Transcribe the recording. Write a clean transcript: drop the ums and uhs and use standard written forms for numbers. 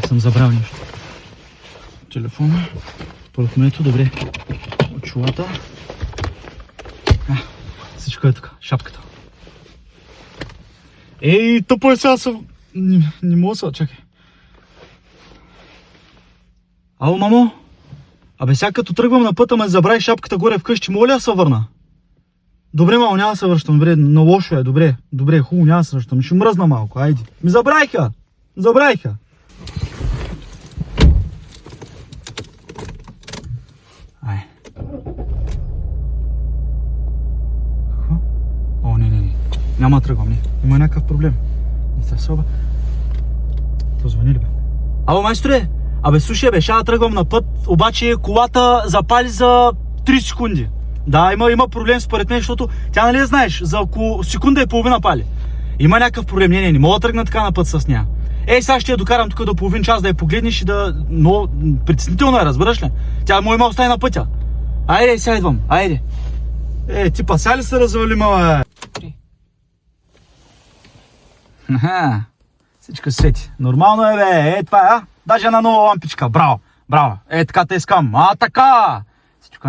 съм забрал нещо. Телефона, портмонето, добре. Очилата. Всичко е така, шапката. Ей, тъпо е сега съм... Не мога да чакай. Ало, мамо? Абе сега като тръгвам на пътя, ме забрави шапката горе вкъщи, мога ли да се върна? Добре, мамо, няма да се връщам, добре, но лошо е, добре, хубаво, няма да се връщам, ще мръзна малко, айди. Ми забравиха! Ай. Какво? О, не. Няма да тръгвам, не. Има някакъв проблем. Не сте в соба. Позвони ли бе? Ало, майсторе! Абе, слушай бе, ще да тръгвам на път, обаче колата запали за 3 секунди. Да, има проблем според мен, защото тя нали я знаеш, за около секунда и половина пали. Има някакъв проблем, не мога да тръгна така на път с нея. Ей, сега ще я докарам тук до половин час да я погледнеш и да... Но притеснително е, разбираш ли? Тя му има остави на пътя. Айде, сега идвам, айде. Ти па сега ли се развали, мала? Аха, всичко свети. Нормално е, бе, това е, даже на нова лампичка, браво. Така те искам, така! Всичко